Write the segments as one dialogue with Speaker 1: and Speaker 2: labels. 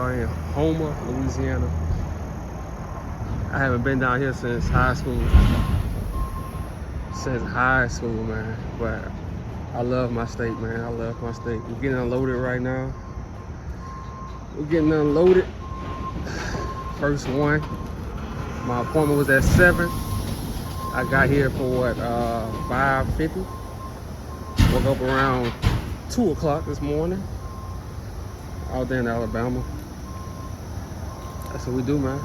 Speaker 1: are in Homer, Louisiana. I haven't been down here since high school. Man. But I love my state, man. I love my state. We're getting unloaded right now. We're getting unloaded. First one. My appointment was at 7. I got here for what, 5:50. Woke up around 2 o'clock this morning. Out there in Alabama. That's what we do, man.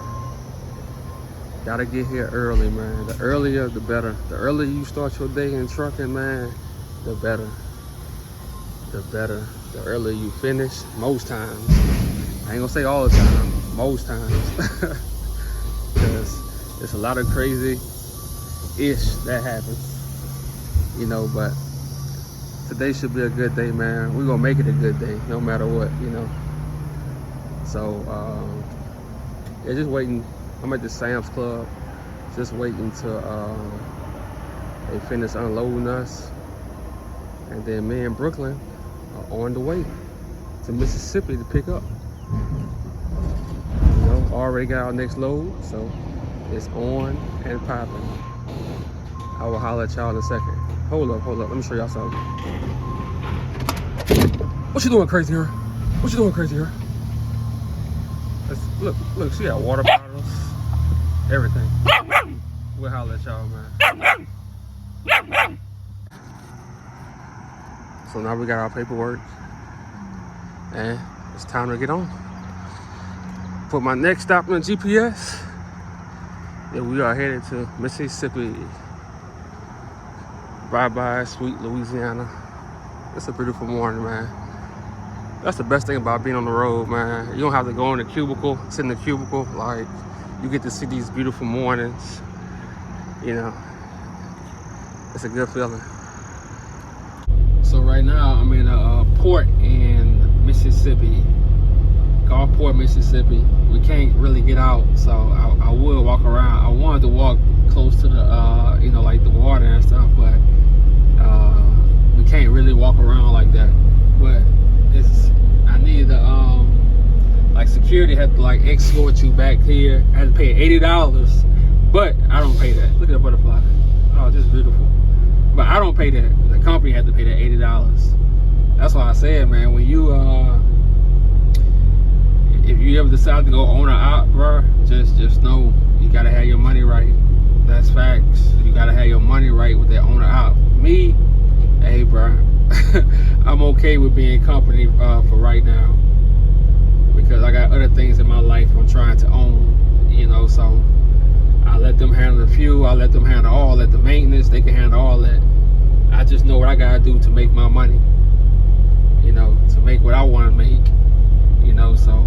Speaker 1: Gotta get here early, man. The earlier, the better. The earlier you start your day in trucking, man, the better. The better. The earlier you finish, most times. I ain't gonna say all the time, most times. Because there's a lot of crazy-ish that happens. You know, but today should be a good day, man. We're gonna make it a good day, no matter what, you know. So, yeah, just waiting. I'm at the Sam's Club, just waiting to they finish unloading us, and then me and Brooklyn are on the way to Mississippi to pick up. You know, already got our next load, so it's on and popping. I will holler at y'all in a second. Hold up, let me show y'all something. What you doing crazy here? What you doing crazy here? Look, she got water bottles. Everything. We'll holler at y'all, man. So now we got our paperwork, and it's time to get on. Put my next stop on the GPS, and we are headed to Mississippi. Bye-bye, sweet Louisiana. It's a beautiful morning, man. That's the best thing about being on the road, man. You don't have to go in the cubicle, sit in the cubicle, like, you get to see these beautiful mornings, you know. It's a good feeling. So right now I'm in a port in Mississippi, Gulfport, Mississippi. We can't really get out, so I will walk around. I wanted to walk close to the, you know, like the water and stuff, but we can't really walk around like that. But I need to, like security had to like escort you back here. I had to pay $80, but I don't pay that. Look at the butterfly. Oh, just beautiful. But I don't pay that. The company had to pay that $80. That's why I said, man, when you if you ever decide to go on or out, bro, just know you gotta have your money right. That's facts. You gotta have your money right with that on or out. Me, hey, bro, I'm okay with being company for right now, because I got other things in my life I'm trying to own, you know. So I let them handle the fuel, I let them handle all that, the maintenance, they can handle all that. I just know what I gotta do to make my money, you know, to make what I want to make, you know. So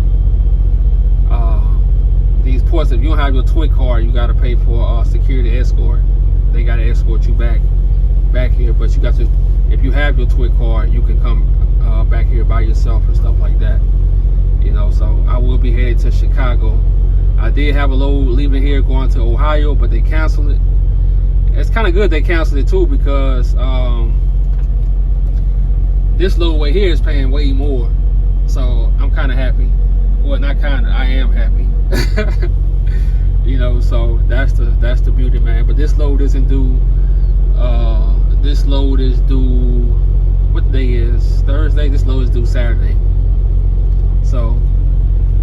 Speaker 1: these ports, if you don't have your TWIC card, you gotta pay for security escort. They gotta escort you back here, but you got to, if you have your TWIC card, you can come back here by yourself and stuff like that, you know. So I will be headed to Chicago. I did have a load leaving here going to Ohio, but they canceled it. It's kind of good they canceled it too, because this load way here is paying way more. So I'm kind of happy. Well, not kind of, I am happy. You know, so that's the beauty, man. But this load isn't due. This load is due, what day is Thursday? This load is due Saturday. So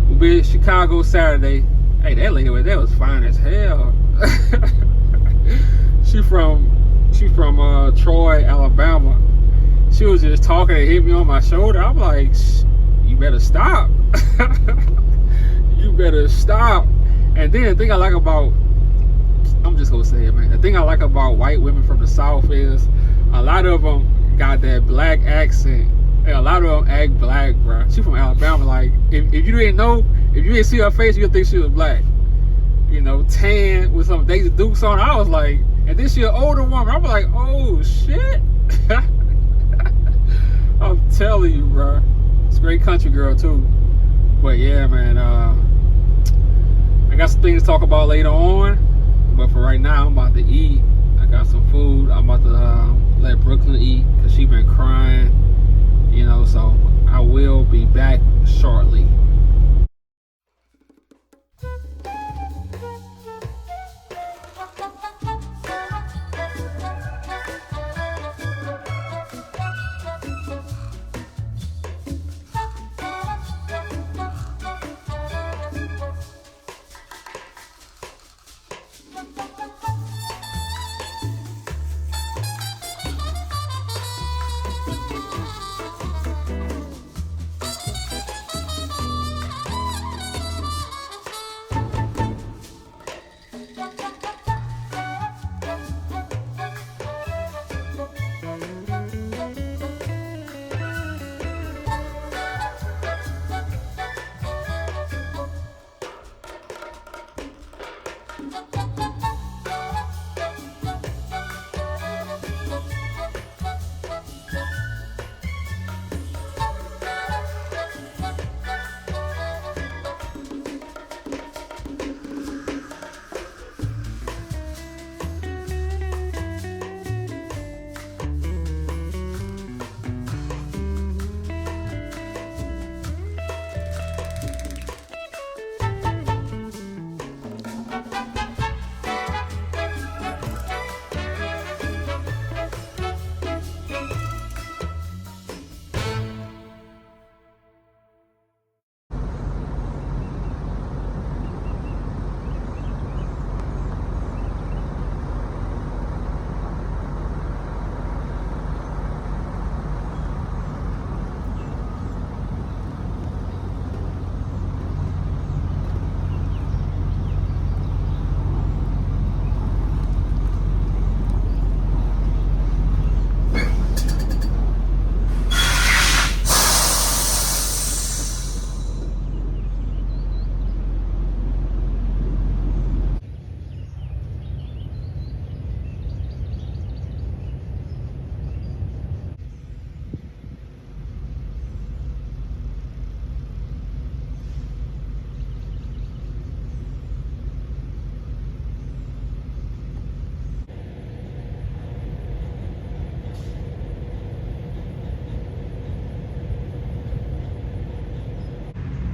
Speaker 1: we'll be in Chicago Saturday. Hey, that lady over there was fine as hell. She from Troy, Alabama. She was just talking and hit me on my shoulder. I'm like, you better stop. You better stop. And then the thing I like about, I'm just gonna say it, man. The thing I like about white women from the South is a lot of them got that black accent. And a lot of them act black, bro. She from Alabama. Like, if you didn't know, if you didn't see her face, you'd think she was black. You know, tan with some Daisy Dukes on. I was like, and then she an older woman. I was like, oh shit. I'm telling you, bro. It's a great country girl too. But yeah, man. I got some things to talk about later on. But for right now, I'm about to eat. I got some food. I'm about to let Brooklyn eat, because she been crying. You know, so I will be back shortly.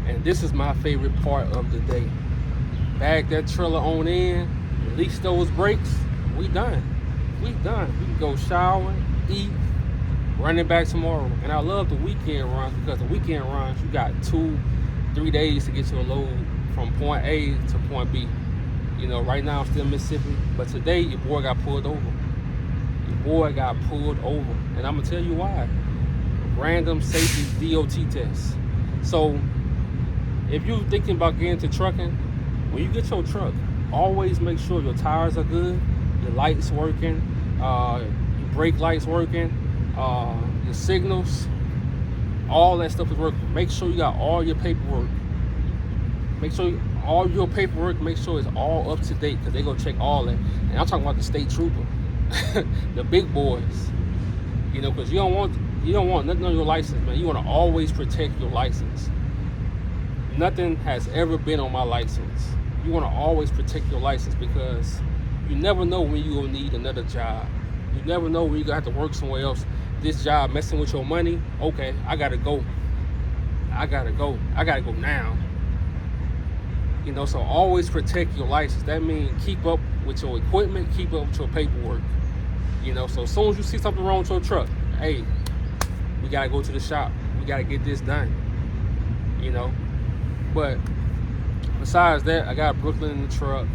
Speaker 1: And this is my favorite part of the day. Bag that trailer on in, release those brakes, we done. We done. We can go shower, eat, run it back tomorrow. And I love the weekend runs because the weekend runs, you got 2-3 days to get your load from point A to point B. You know, right now I'm still in Mississippi, but today your boy got pulled over. Your boy got pulled over. And I'm gonna tell you why. Random safety DOT test. So if you're thinking about getting into trucking, when you get your truck, always make sure your tires are good, your lights working, your brake lights working, your signals, all that stuff is working. Make sure you got all your paperwork. Make sure all your paperwork, make sure it's all up to date, because they're gonna check all that. And I'm talking about the state trooper, the big boys. You know, because you don't want nothing on your license, man. You want to always protect your license. Nothing has ever been on my license. You want to always protect your license, because you never know when you're going to need another job. You never know when you're going to have to work somewhere else. This job messing with your money, okay, I got to go. I got to go now. You know, so always protect your license. That means keep up with your equipment, keep up with your paperwork. You know, so as soon as you see something wrong with your truck, hey, we got to go to the shop. We got to get this done. You know. But besides that, I got Brooklyn in the truck.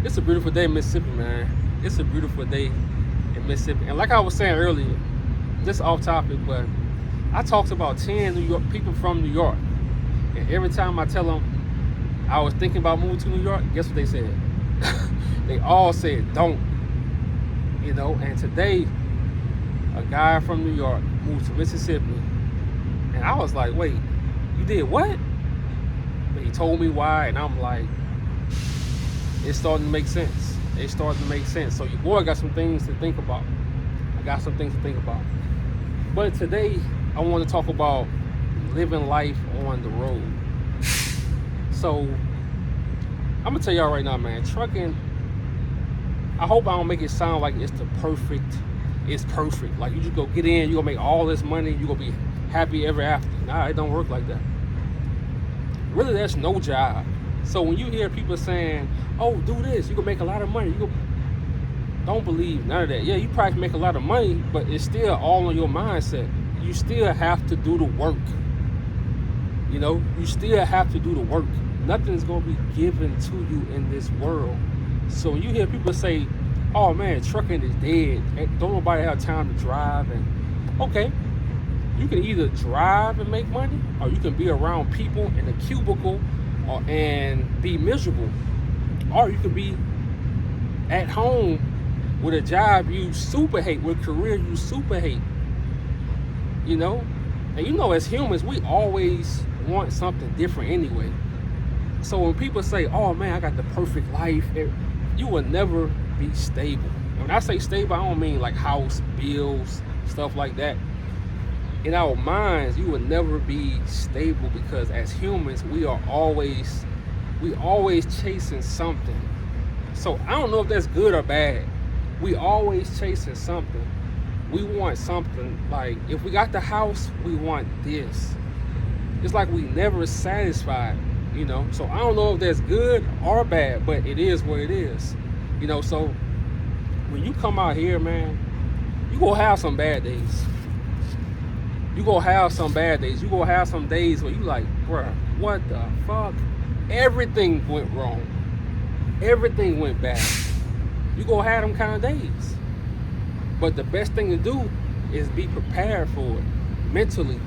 Speaker 1: It's a beautiful day in Mississippi, man. It's a beautiful day in Mississippi. And like I was saying earlier, this off topic, but I talked to about 10 New York people from New York. And every time I tell them I was thinking about moving to New York, guess what they said? They all said, don't. You know, and today, a guy from New York moved to Mississippi. And I was like, wait, you did what? But he told me why, and I'm like, it's starting to make sense. It's starting to make sense. So your boy got some things to think about. I got some things to think about. But today, I want to talk about living life on the road. So, I'm going to tell y'all right now, man, trucking, I hope I don't make it sound like it's perfect. Like you just go get in, you're going to make all this money, you're going to be happy ever after. Nah, it don't work like that. Really, there's no job. So when you hear people saying, oh, do this, you can make a lot of money, don't believe none of that. Yeah, you probably can make a lot of money, but it's still all on your mindset. You still have to do the work. You know, you still have to do the work. Nothing's going to be given to you in this world. So when you hear people say, "Oh man, trucking is dead. Don't nobody have time to drive," and okay, you can either drive and make money, or you can be around people in a cubicle, and be miserable, or you can be at home with a job you super hate, with a career you super hate. You know, and as humans, we always want something different anyway. So when people say, "Oh man, I got the perfect life," you will never be stable. And when I say stable, I don't mean like house, bills, stuff like that. In our minds, you will never be stable, because as humans, we always chasing something. So I don't know if that's good or bad. We always chasing something. We want something. Like if we got the house, we want this. It's like we never satisfied. So I don't know if that's good or bad, but it is what it is. So when you come out here, man, you gonna have some bad days. You gonna have some bad days. You gonna have some days where you like, bruh, what the fuck? Everything went wrong. Everything went bad. You gonna have them kind of days. But the best thing to do is be prepared for it mentally.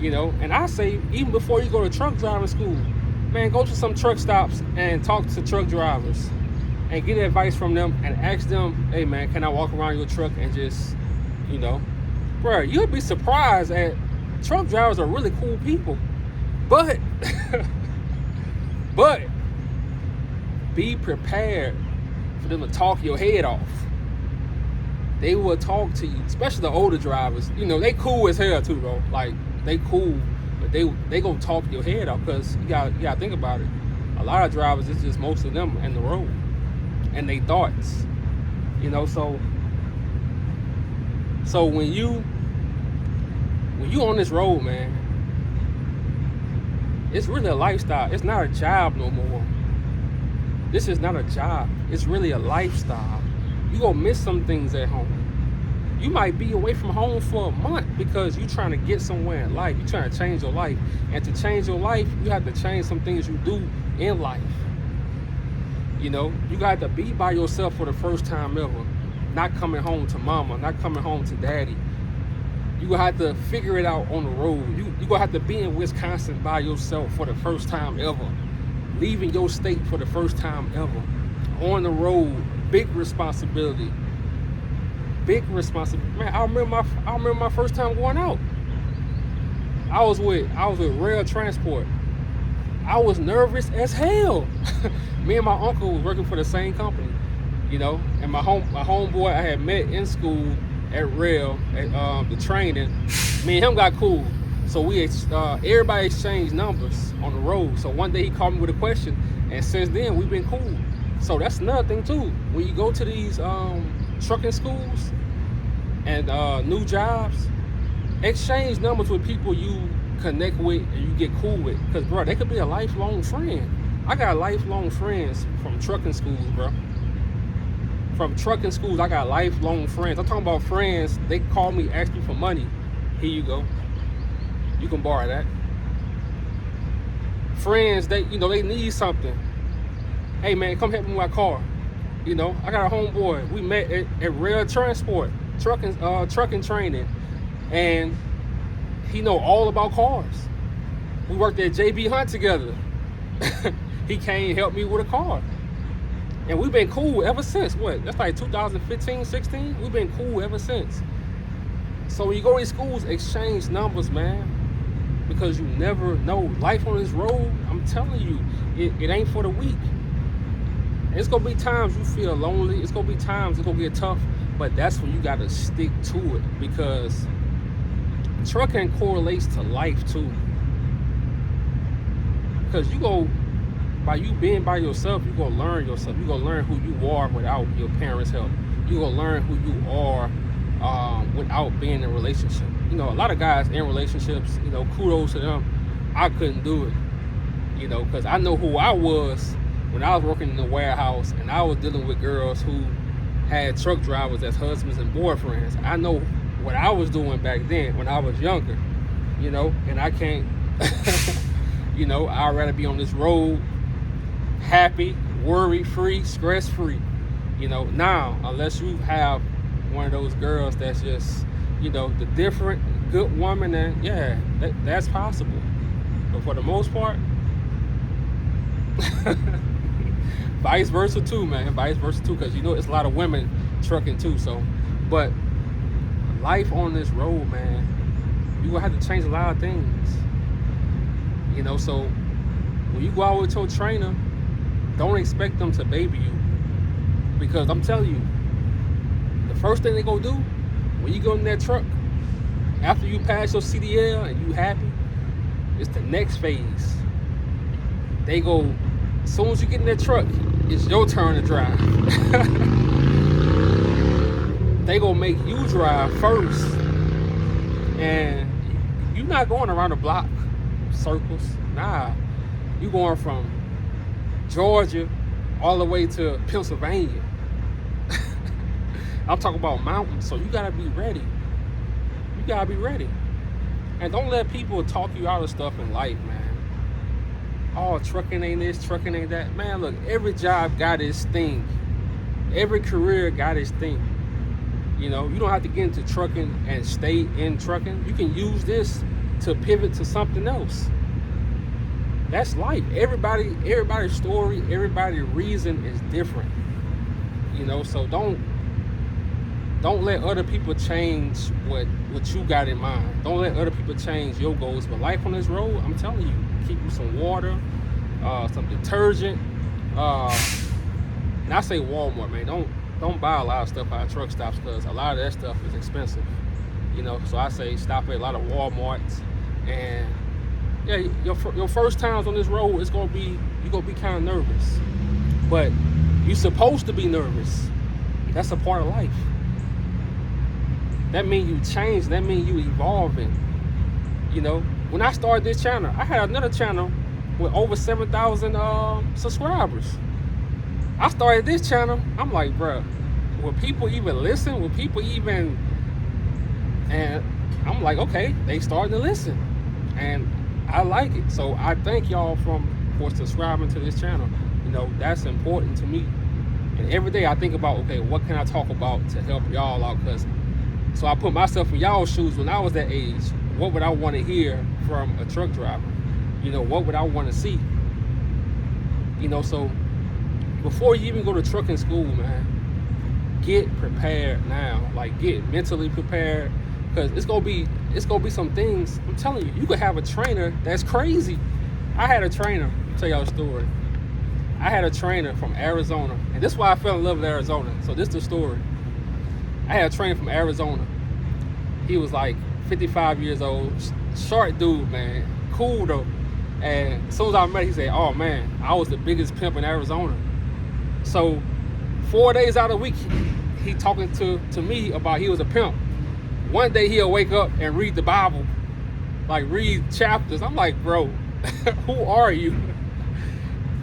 Speaker 1: And I say, even before you go to truck driving school, man, go to some truck stops and talk to truck drivers and get advice from them and ask them, "Hey man, can I walk around your truck and just, bro, you'll be surprised at truck drivers are really cool people. But but be prepared for them to talk your head off. They will talk to you, especially the older drivers. They cool as hell too, bro. Like, they cool, but they gonna talk your head off, because you gotta think about it. A lot of drivers, it's just most of them in the road and they thoughts. So when you on this road, man, it's really a lifestyle. It's not a job no more. This is not a job. It's really a lifestyle. You gonna miss some things at home. You might be away from home for a month because you're trying to get somewhere in life. You're trying to change your life. And to change your life, you have to change some things you do in life. You got to be by yourself for the first time ever. Not coming home to mama, not coming home to daddy. You gonna have to figure it out on the road. You gonna have to be in Wisconsin by yourself for the first time ever. Leaving your state for the first time ever. On the road, big responsibility. Man, I remember my first time going out. I was with Rail Transport. I was nervous as hell. Me and my uncle was working for the same company, and my homeboy I had met in school at Rail at the training. Me and him got cool, so we everybody exchanged numbers on the road. So one day he called me with a question, and since then we've been cool. So that's another thing too. When you go to these trucking schools and new jobs, exchange numbers with people you connect with and you get cool with, because bro, they could be a lifelong friend. I got lifelong friends from trucking schools, bro. From trucking schools, I got lifelong friends. I'm talking about friends. They call me, ask me for money. Here you go. You can borrow that. Friends, they need something. Hey man, come help me with my car. I got a homeboy. We met at Rail Transport, trucking training, and he know all about cars. We worked at JB Hunt together. He came help me with a car. And we've been cool ever since. That's like 2015, 16? We've been cool ever since. So when you go to these schools, exchange numbers, man. Because you never know. Life on this road, I'm telling you, it ain't for the weak. It's going to be times you feel lonely. It's going to be times it's going to get tough. But that's when you got to stick to it. Because trucking correlates to life too. Because by you being by yourself, you're going to learn yourself. You're going to learn who you are without your parents' help. You're going to learn who you are without being in a relationship. A lot of guys in relationships, kudos to them. I couldn't do it, because I know who I was when I was working in the warehouse and I was dealing with girls who had truck drivers as husbands and boyfriends. I know what I was doing back then when I was younger, and I can't, I'd rather be on this road happy worry-free, stress-free. You know, now, unless you have one of those girls that's just, the different good woman, and yeah, that's possible. But for the most part, vice versa too, man. Vice versa too, because it's a lot of women trucking too. So, but life on this road, man, you gonna have to change a lot of things. So when you go out with your trainer, don't expect them to baby you, because I'm telling you, the first thing they gonna do when you go in that truck after you pass your CDL and you happy, it's the next phase. They go, as soon as you get in that truck, it's your turn to drive. They gonna make you drive first, and you're not going around the block circles. Nah, you going from Georgia all the way to Pennsylvania. I'm talking about mountains, so you gotta be ready. You gotta be ready. And don't let people talk you out of stuff in life, man. Oh, trucking ain't this, trucking ain't that. Man, look, every job got its thing. Every career got its thing. You don't have to get into trucking and stay in trucking. You can use this to pivot to something else. That's life. Everybody's story, everybody's reason is different. So don't let other people change what you got in mind. Don't let other people change your goals. But life on this road, I'm telling you, keep you some water, some detergent. And I say Walmart, man. Don't buy a lot of stuff out of truck stops, because a lot of that stuff is expensive. So I say stop at a lot of Walmarts. And yeah, your first times on this road, you're gonna be kind of nervous, but you're supposed to be nervous. That's a part of life. That means you change. That means you evolving. When I started this channel, I had another channel with over 7,000 subscribers. I started this channel. I'm like, bruh, will people even listen? Will people even? And I'm like, okay, they starting to listen, and I like it. So I thank y'all for subscribing to this channel. That's important to me. And every day I think about, okay, what can I talk about to help y'all out? So I put myself in y'all's shoes when I was that age. What would I want to hear from a truck driver? What would I want to see? So before you even go to trucking school, man, get prepared now. Like, get mentally prepared, because it's gonna be some things. I'm telling you, you could have a trainer that's crazy. I had a trainer. I'll tell y'all a story. I had a trainer from Arizona, and this is why I fell in love with Arizona. So this is the story. I had a trainer from Arizona. He was like 55 years old, short dude, man, cool though. And as soon as I met him, he said, "Oh man, I was the biggest pimp in Arizona." So 4 days out of the week, he talking to me about he was a pimp. One day he'll wake up and read the Bible, like read chapters. I'm like, bro, who are you?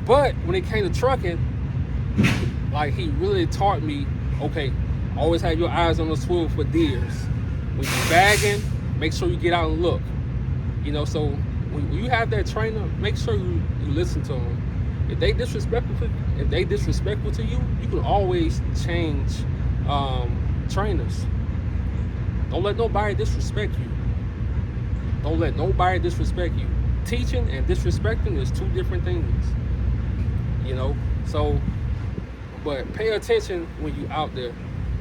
Speaker 1: But when it came to trucking, like, he really taught me, okay, always have your eyes on the swivel for deers. When you're bagging, make sure you get out and look. So when you have that trainer, make sure you listen to them. If they disrespectful to you, you can always change trainers. Don't let nobody disrespect you. Don't let nobody disrespect you. Teaching and disrespecting is two different things. So, but pay attention when you out there,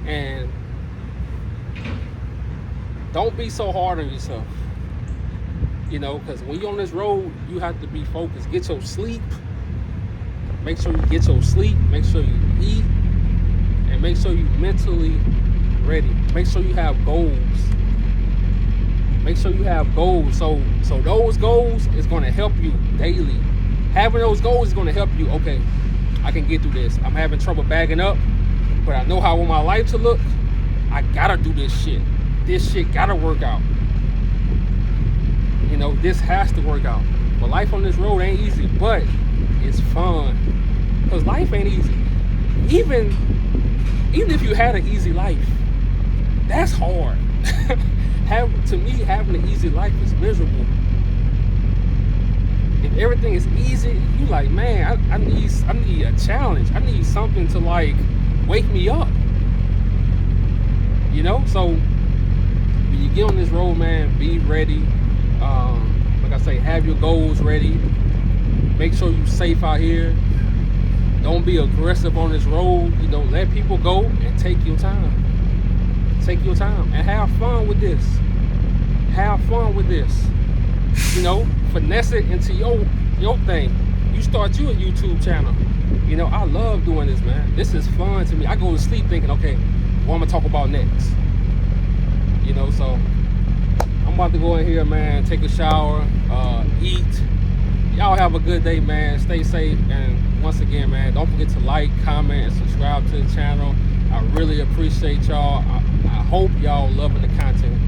Speaker 1: and don't be so hard on yourself. Because when you're on this road, you have to be focused. Get your sleep. Make sure you get your sleep. Make sure you eat, and make sure you're mentally ready. Make sure you have goals. Make sure you have goals. So those goals is going to help you daily. Having those goals is going to help you. Okay, I can get through this. I'm having trouble bagging up, but I know how I want my life to look. I gotta do this shit. This shit gotta work out. This has to work out. But life on this road ain't easy, but it's fun. Because life ain't easy. Even if you had an easy life, that's hard. To me, having an easy life is miserable. If everything is easy. You like, man, I need a challenge. I need something to like wake me up. You know, so when you get on this road, man, be ready. Like I say, have your goals ready. Make sure you're safe out here. Don't be aggressive on this road. You know, let people go and take your time. Take your time and have fun with this. Have fun with this. You know, finesse it into your thing. You start you a YouTube channel. You know, I love doing this, man. This is fun to me. I go to sleep thinking, okay, what I'm gonna talk about next. You know, so I'm about to go in here, man, take a shower, eat. Y'all have a good day, man. Stay safe, and once again, man, don't forget to like, comment, and subscribe to the channel. I really appreciate y'all. I hope y'all loving the content.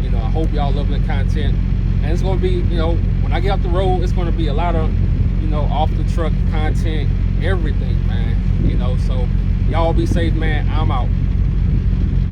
Speaker 1: You know, I hope y'all loving the content. And it's gonna be, you know, when I get off the road, it's gonna be a lot of, you know, off the truck content, everything, man. You know, so y'all be safe, man. I'm out.